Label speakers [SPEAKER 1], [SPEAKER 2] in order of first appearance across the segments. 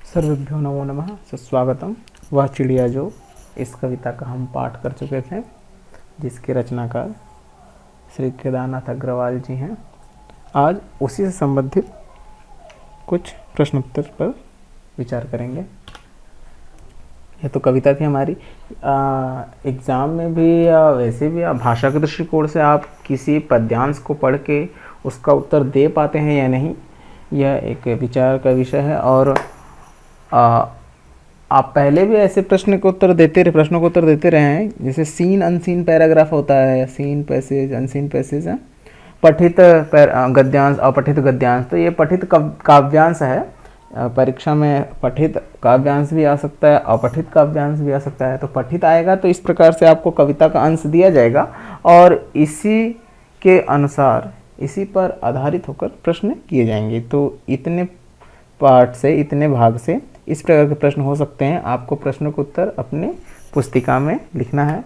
[SPEAKER 1] सर्वेभ्यो नमो नमः। सुस्वागतम। वह चिड़िया जो, इस कविता का हम पाठ कर चुके थे, जिसके रचनाकार श्री केदारनाथ अग्रवाल जी हैं। आज उसी से संबंधित कुछ प्रश्नोत्तर पर विचार करेंगे। यह तो कविता थी हमारी। एग्ज़ाम में भी या वैसे भी भाषा के दृष्टिकोण से आप किसी पद्यांश को पढ़ के उसका उत्तर दे पाते हैं या नहीं, यह एक विचार का विषय है। और आप पहले भी ऐसे प्रश्नों को उत्तर देते रहे हैं, जैसे सीन अनसीन पैराग्राफ होता है, सीन पैसेज अनसीन पैसेज है, पठित गद्यांश अपठित गद्यांश। तो ये पठित काव्यांश है। परीक्षा में पठित काव्यांश भी आ सकता है, अपठित काव्यांश भी आ सकता है। तो पठित आएगा तो इस प्रकार से आपको कविता का अंश दिया जाएगा और इसी के अनुसार, इसी पर आधारित होकर प्रश्न किए जाएंगे। तो इतने पार्ट से, इतने भाग से इस प्रकार के प्रश्न हो सकते हैं। आपको प्रश्न का उत्तर अपने पुस्तिका में लिखना है।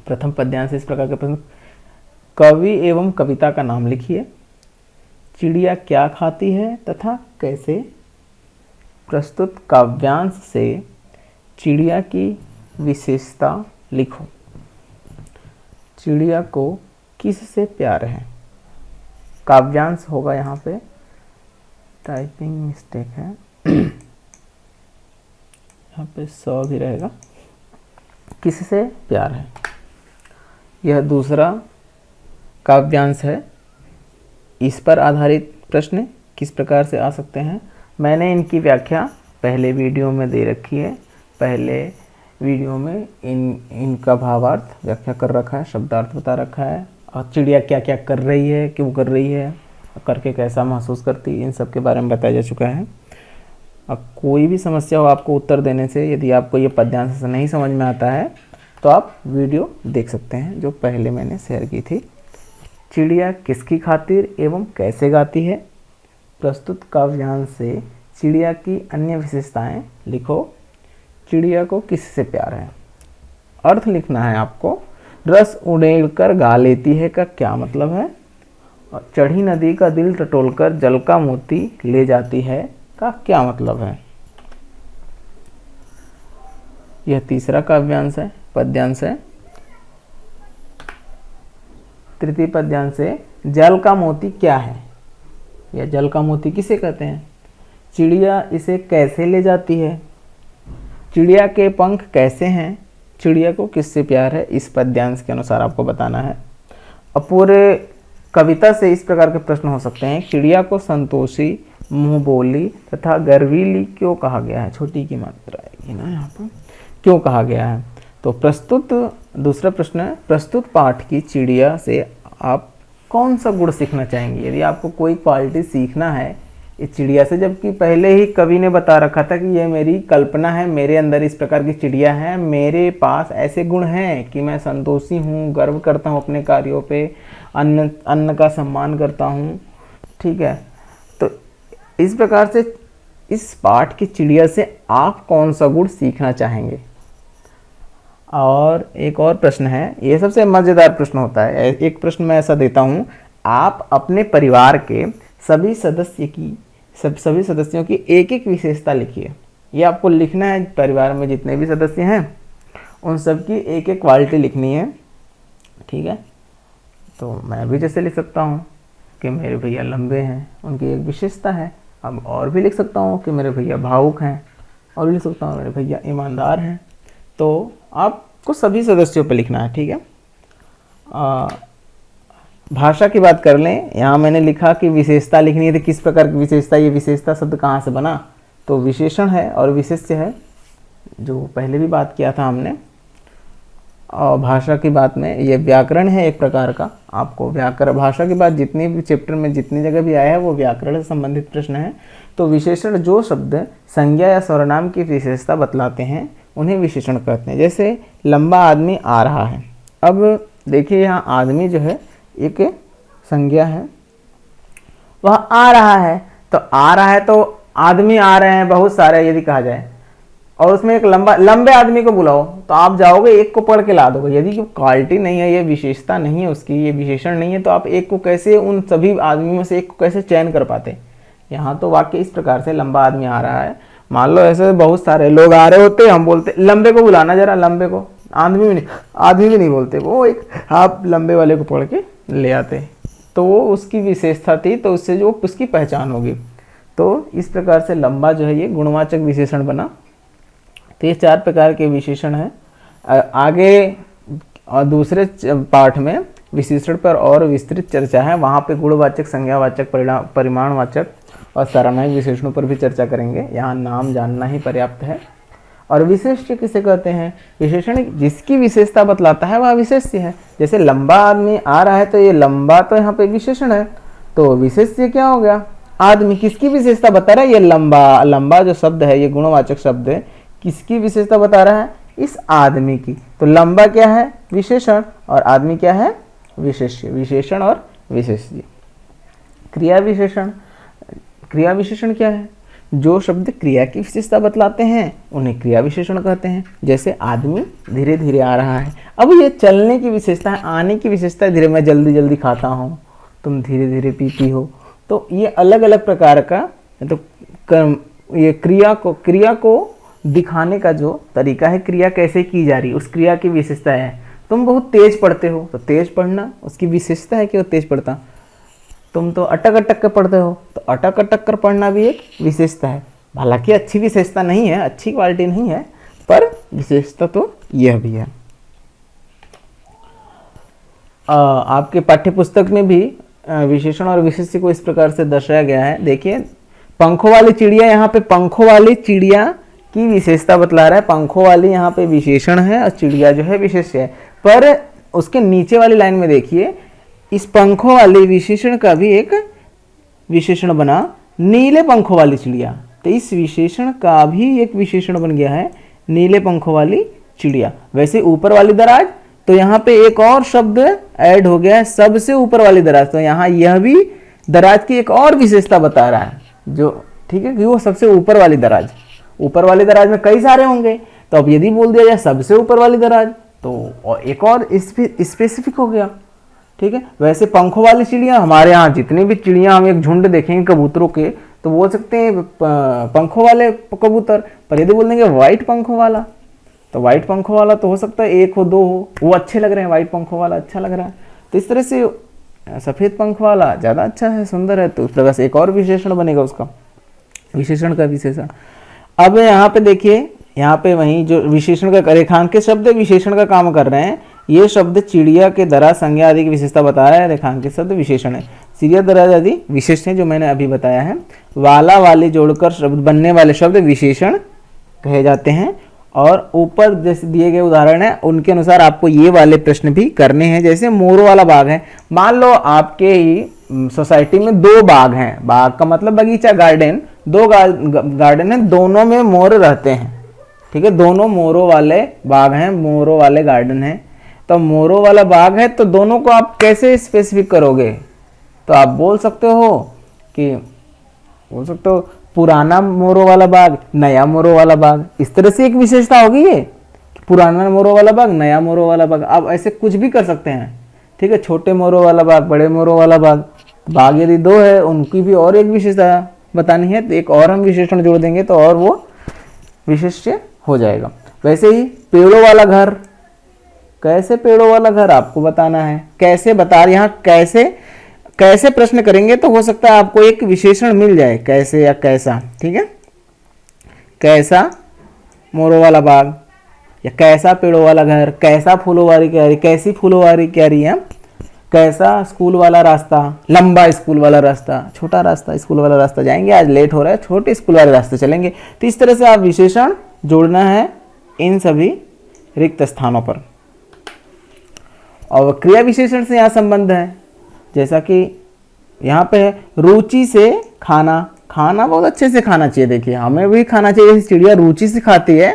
[SPEAKER 1] प्रथम पद्यांश से इस प्रकार के प्रश्न: कवि एवं कविता का नाम लिखिए, चिड़िया क्या खाती है तथा कैसे, प्रस्तुत काव्यांश से चिड़िया की विशेषता लिखो, चिड़िया को किससे प्यार है। काव्यांश होगा, यहाँ पे टाइपिंग मिस्टेक है, यहाँ पे 100 भी रहेगा। किससे प्यार है, यह दूसरा काव्यांश है। इस पर आधारित प्रश्न किस प्रकार से आ सकते हैं, मैंने इनकी व्याख्या पहले वीडियो में दे रखी है। पहले वीडियो में इनका भावार्थ व्याख्या कर रखा है, शब्दार्थ बता रखा है, और चिड़िया क्या क्या कर रही है, क्यों कर रही है, करके कैसा महसूस करती है, इन सब के बारे में बताया जा चुका है। अब कोई भी समस्या हो आपको उत्तर देने से, यदि आपको ये पद्यांश से नहीं समझ में आता है तो आप वीडियो देख सकते हैं जो पहले मैंने शेयर की थी। चिड़िया किसकी खातिर एवं कैसे गाती है, प्रस्तुत काव्यांश से चिड़िया की अन्य विशेषताएं लिखो, चिड़िया को किससे प्यार है। अर्थ लिखना है आपको। रस उड़ेलकर गा लेती है का क्या मतलब है, और चढ़ी नदी का दिल टटोलकर जल का मोती ले जाती है का क्या मतलब है। यह तीसरा काव्यांश है, पद्यांश है। तृतीय पद्यांश से जल का मोती क्या है, यह जल का मोती किसे कहते हैं, चिड़िया इसे कैसे ले जाती है, चिड़िया के पंख कैसे हैं, चिड़िया को किससे प्यार है। इस पद्यांश के अनुसार आपको बताना है। अब पूरे कविता से इस प्रकार के प्रश्न हो सकते हैं: चिड़िया को संतोषी, मुंह बोली तथा गर्वीली क्यों कहा गया है। छोटी की मात्रा आएगी ना यहाँ पर, क्यों कहा गया है। तो प्रस्तुत दूसरा प्रश्न है, प्रस्तुत पाठ की चिड़िया से आप कौन सा गुण सीखना चाहेंगे। यदि आपको कोई क्वालिटी सीखना है इस चिड़िया से, जबकि पहले ही कवि ने बता रखा था कि यह मेरी कल्पना है, मेरे अंदर इस प्रकार की चिड़िया है, मेरे पास ऐसे गुण हैं कि मैं संतोषी हूँ, गर्व करता हूँ अपने कार्यों पे, अन्न का सम्मान करता हूँ, ठीक है। तो इस प्रकार से इस पाठ की चिड़िया से आप कौन सा गुण सीखना चाहेंगे। और एक और प्रश्न है, ये सबसे मज़ेदार प्रश्न होता है। एक प्रश्न मैं ऐसा देता हूँ, आप अपने परिवार के सभी सदस्यों की एक एक विशेषता लिखिए। ये आपको लिखना है, परिवार में जितने भी सदस्य हैं उन सब की एक एक क्वालिटी लिखनी है, ठीक है। तो मैं भी जैसे लिख सकता हूँ कि मेरे भैया लंबे हैं, उनकी एक विशेषता है। अब और भी लिख सकता हूँ कि मेरे भैया भावुक हैं, और भी लिख सकता हूँ मेरे भैया ईमानदार हैं। तो आपको सभी सदस्यों पर लिखना है, ठीक है। भाषा की बात कर लें, यहाँ मैंने लिखा कि विशेषता लिखनी है। तो किस प्रकार की विशेषता, ये विशेषता शब्द कहाँ से बना, तो विशेषण है और विशेष्य है, जो पहले भी बात किया था हमने। और भाषा की बात में ये व्याकरण है एक प्रकार का। आपको व्याकरण, भाषा की बात जितनी भी चैप्टर में जितनी जगह भी आया है वो व्याकरण से संबंधित प्रश्न है। तो विशेषण जो शब्द संज्ञा या सर्वनाम की विशेषता बतलाते हैं उन्हें विशेषण कहते हैं। जैसे लंबा आदमी आ रहा है। अब देखिए यहाँ आदमी जो है एक संज्ञा है, वह आ रहा है। तो आ रहा है तो आदमी आ रहे हैं बहुत सारे यदि कहा जाए, और उसमें एक लंबे आदमी को बुलाओ तो आप जाओगे एक को पढ़ के ला दोगे। यदि क्वालिटी नहीं है, ये विशेषता नहीं है उसकी, ये विशेषण नहीं है, तो आप एक को कैसे, उन सभी आदमियों में से एक को कैसे चयन कर पाते। यहाँ तो वाक्य इस प्रकार से, लंबा आदमी आ रहा है, मान लो ऐसे बहुत सारे लोग आ रहे होते, हम बोलते लंबे को बुलाना जरा, लंबे को, आदमी भी नहीं बोलते, वो एक आप लंबे वाले को पढ़ के ले आते, तो वो उसकी विशेषता थी, तो उससे जो उसकी पहचान होगी। तो इस प्रकार से लंबा जो है ये गुणवाचक विशेषण बना। तो ये 4 प्रकार के विशेषण हैं। आगे और दूसरे पाठ में विशेषण पर और विस्तृत चर्चा है, वहाँ पे गुणवाचक, संज्ञावाचक, परिमाणवाचक और सारांशिक विशेषणों पर भी चर्चा करेंगे। यहाँ नाम जानना ही पर्याप्त है। और विशेष्य किसे कहते हैं? विशेषण जिसकी विशेषता बतलाता है वह विशेष्य है। जैसे लंबा आदमी आ रहा है तो ये लंबा तो यहाँ पे विशेषण है, तो विशेष्य क्या हो गया? आदमी। किसकी विशेषता बता रहा है? ये लंबा, लंबा जो शब्द है ये गुणवाचक शब्द है, किसकी विशेषता बता रहा है? इस आदमी की। तो लंबा क्या है? विशेषण, और आदमी क्या है? विशेष्य। विशेषण और विशेष्य। क्रिया विशेषण, क्रिया विशेषण क्या है? जो शब्द क्रिया की विशेषता बतलाते हैं उन्हें क्रिया विशेषण कहते हैं। जैसे आदमी धीरे धीरे आ रहा है, अब ये चलने की विशेषता है, आने की विशेषता है धीरे, मैं जल्दी जल्दी खाता हूँ, तुम धीरे धीरे पीती हो। तो ये अलग अलग प्रकार का, तो ये क्रिया को दिखाने का जो तरीका है, क्रिया कैसे की जा रही है, उस क्रिया की विशेषता है। तुम बहुत तेज पढ़ते हो, तो तेज पढ़ना उसकी विशेषता है कि वो तेज पढ़ता। तुम तो अटक अटक कर पढ़ते हो, तो अटक अटक कर पढ़ना भी एक विशेषता है। हालांकि अच्छी विशेषता नहीं है, अच्छी क्वालिटी नहीं है, पर विशेषता तो यह भी है। आपके पाठ्य पुस्तक में भी विशेषण और विशेष्य को इस प्रकार से दर्शाया गया है। देखिए, पंखों वाली चिड़िया, यहाँ पे पंखों वाली चिड़िया की विशेषता बतला रहा है। पंखों वाली यहाँ पे विशेषण है और चिड़िया जो है विशेष्य है। पर उसके नीचे वाली लाइन में देखिए, इस पंखों वाले विशेषण का भी एक विशेषण बना, नीले पंखों वाली चिड़िया। तो इस विशेषण का भी एक विशेषण बन गया है, नीले पंखों वाली चिड़िया। वैसे ऊपर वाली दराज, तो यहाँ पे एक और शब्द ऐड हो गया है, सबसे ऊपर वाली दराज। तो यहाँ यह भी दराज की एक और विशेषता बता रहा है, जो ठीक है कि वो सबसे ऊपर वाली दराज। ऊपर वाली दराज में कई सारे होंगे, तो अब यदि बोल दिया जाए सबसे ऊपर वाली दराज, तो एक और स्पेसिफिक हो गया। ठीक है। वैसे पंखों वाली चिड़िया, हमारे यहाँ जितनी भी चिड़िया हम एक झुंड देखेंगे कबूतरों के, तो बोल सकते हैं पंखों वाले कबूतर। पर यदि बोल देंगे व्हाइट पंखों वाला, तो व्हाइट पंखों वाला तो हो सकता है एक हो, दो हो, वो अच्छे लग रहे हैं, व्हाइट पंखों वाला अच्छा लग रहा है। तो इस तरह से सफेद पंख वाला ज्यादा अच्छा है, सुंदर है, तो उस प्रकार से एक और विशेषण बनेगा उसका, विशेषण का विशेषण। अब यहाँ पे देखिए, यहाँ पे वही जो विशेषण का रेखांकित शब्द विशेषण का काम कर रहे हैं। ये शब्द चिड़िया के दराज, संज्ञा आदि की विशेषता बता रहा है। रेखांकित शब्द विशेषण है, चिड़िया दराज आदि विशेषण है, जो मैंने अभी बताया है। वाला वाली जोड़कर शब्द बनने वाले शब्द विशेषण कहे जाते हैं। और ऊपर जैसे दिए गए उदाहरण है उनके अनुसार आपको ये वाले प्रश्न भी करने हैं। जैसे मोर वाला बाग है, मान लो आपके ही सोसाइटी में 2 बाग हैं, बाग का मतलब बगीचा, गार्डन, 2 गार्डन है, दोनों में मोर रहते हैं। ठीक है, दोनों मोरों वाले बाग हैं, मोरों वाले गार्डन है। तो मोरों वाला बाग है, तो दोनों को आप कैसे स्पेसिफिक करोगे? तो आप बोल सकते हो पुराना मोरों वाला बाग, नया मोरों वाला बाग, इस तरह से एक विशेषता होगी ये, पुराना मोरों वाला बाग, नया मोरों वाला बाग। आप ऐसे कुछ भी कर सकते हैं। ठीक है, छोटे मोरों वाला बाग, बड़े मोरों वाला बाग। बाग यदि 2 है, उनकी भी और एक विशेषता बतानी है, तो एक और हम विशेषण जोड़ देंगे तो और वो विशेष्य हो जाएगा। वैसे ही पेड़ों वाला घर, कैसे पेड़ों वाला घर आपको बताना है, कैसे बता रहे, यहाँ कैसे प्रश्न करेंगे तो हो सकता है आपको एक विशेषण मिल जाए, कैसे या कैसा। ठीक है, कैसा मोरों वाला बाग, या कैसा पेड़ों वाला घर, कैसा फूलों वाली क्यारी, कैसी फूलों वाली क्यारी है, कैसा स्कूल वाला रास्ता, लंबा स्कूल वाला रास्ता, छोटा रास्ता, स्कूल वाला रास्ता जाएंगे, आज लेट हो रहा है, छोटे स्कूल वाले रास्ते चलेंगे। तो इस तरह से आप विशेषण जोड़ना है इन सभी रिक्त स्थानों पर। और क्रिया विशेषण से यहाँ संबंध है, जैसा कि यहाँ पे है रुचि से खाना, खाना बहुत अच्छे से खाना चाहिए। देखिए, हमें भी खाना चाहिए, जैसे चिड़िया रुचि से खाती है,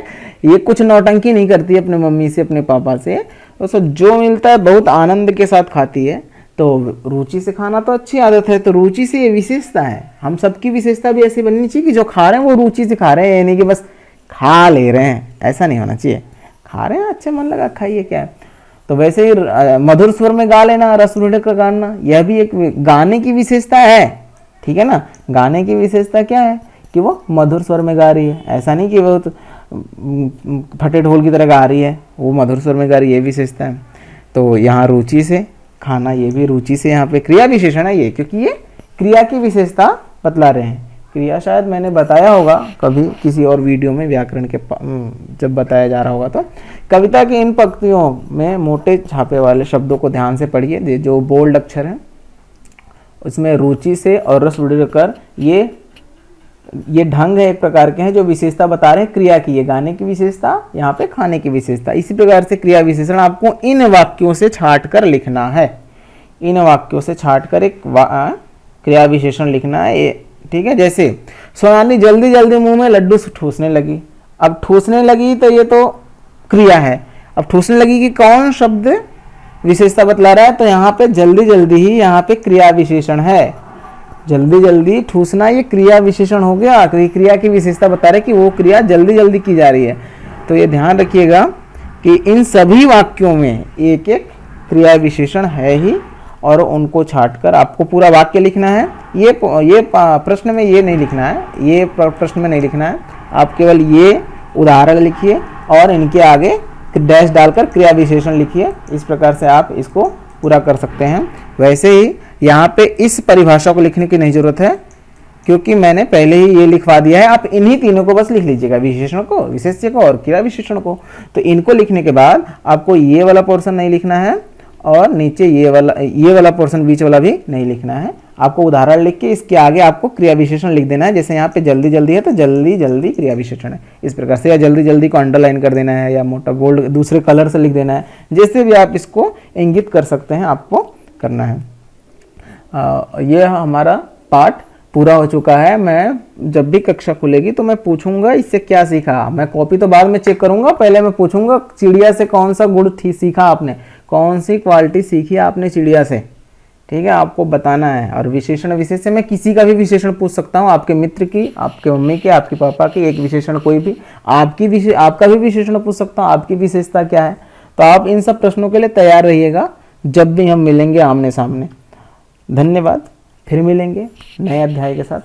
[SPEAKER 1] ये कुछ नौटंकी नहीं करती है अपने मम्मी से, अपने पापा से, तो जो मिलता है बहुत आनंद के साथ खाती है। तो रुचि से खाना तो अच्छी आदत है, तो रुचि से ये विशेषता है। हम सबकी विशेषता भी ऐसी बननी चाहिए कि जो खा रहे हैं वो रुचि से खा रहे हैं, यानी कि बस खा ले रहे हैं, ऐसा नहीं होना चाहिए। खा रहे हैं, अच्छे मन लगा खाइए, क्या है। तो वैसे ही मधुर स्वर में गा लेना, रस रुढ़ कर गाना, यह भी एक गाने की विशेषता है। ठीक है ना, गाने की विशेषता क्या है कि वो मधुर स्वर में गा रही है, ऐसा नहीं कि वो तो फटे ढोल की तरह गा रही है, वो मधुर स्वर में गा रही है, ये विशेषता है। तो यहाँ रुचि से खाना, ये भी रुचि से यहाँ पे क्रिया विशेषण है ये, क्योंकि ये क्रिया की विशेषता बतला रहे हैं। क्रिया शायद मैंने बताया होगा कभी किसी और वीडियो में, व्याकरण के जब बताया जा रहा होगा। तो कविता की इन पंक्तियों में मोटे छापे वाले शब्दों को ध्यान से पढ़िए, जो बोल्ड अक्षर हैं उसमें रुचि से और रस कर ये ढंग है एक प्रकार के हैं जो विशेषता बता रहे हैं क्रिया की, ये गाने की विशेषता, यहाँ पे खाने की विशेषता। इसी प्रकार से क्रिया विशेषण आपको इन वाक्यों से छाट कर लिखना है, इन वाक्यों से छाट कर एक क्रिया विशेषण लिखना है, ठीक है। जैसे सोनाली जल्दी जल्दी मुंह में लड्डू ठूसने लगी। अब ठूसने लगी तो ये तो क्रिया है, अब ठूसने लगी कि कौन शब्द विशेषता बतला रहा है, तो यहाँ पे जल्दी जल्दी ही यहाँ पे क्रिया विशेषण है। जल्दी जल्दी ठूसना ये क्रिया विशेषण हो गया, क्रिया की विशेषता बता रहे कि वो क्रिया जल्दी जल्दी की जा रही है। तो ये ध्यान रखिएगा कि इन सभी वाक्यों में एक एक क्रिया विशेषण है ही, और उनको छाटकर आपको पूरा वाक्य लिखना है। ये प्रश्न में ये नहीं लिखना है, ये प्रश्न में नहीं लिखना है, आप केवल ये उदाहरण लिखिए और इनके आगे डैश डालकर क्रिया विशेषण लिखिए। इस प्रकार से आप इसको पूरा कर सकते हैं। वैसे ही यहाँ पे इस परिभाषा को लिखने की नहीं जरूरत है, क्योंकि मैंने पहले ही ये लिखवा दिया है। आप इन्हीं तीनों को बस लिख लीजिएगा, विशेषण को, विशेष्य को और क्रिया विशेषण को। तो इनको लिखने के बाद आपको ये वाला पोर्शन नहीं लिखना है और नीचे ये वाला पोर्शन बीच वाला भी नहीं लिखना है। आपको उदाहरण लिख के इसके आगे आपको क्रिया विशेषण लिख देना है। जैसे यहाँ पे जल्दी जल्दी है तो जल्दी जल्दी क्रिया विशेषण है, इस प्रकार से, या जल्दी जल्दी को अंडरलाइन कर देना है या मोटा बोल्ड दूसरे कलर से लिख देना है, जैसे भी आप इसको इंगित कर सकते हैं, आपको करना है। ये हमारा पाठ पूरा हो चुका है। मैं जब भी कक्षा खुलेगी तो मैं पूछूंगा इससे क्या सीखा। मैं कॉपी तो बाद में चेक करूंगा, पहले मैं पूछूंगा चिड़िया से कौन सा गुण सीखा आपने, कौन सी क्वालिटी सीखी आपने चिड़िया से, ठीक है, आपको बताना है। और विशेषण विशेष से मैं किसी का भी विशेषण पूछ सकता हूँ, आपके मित्र की, आपके मम्मी के, आपके पापा की, एक विशेषण कोई भी, आपका भी विशेषण पूछ सकता हूँ, आपकी विशेषता क्या है। तो आप इन सब प्रश्नों के लिए तैयार रहिएगा जब भी हम मिलेंगे आमने सामने। धन्यवाद, फिर मिलेंगे नए अध्याय के साथ।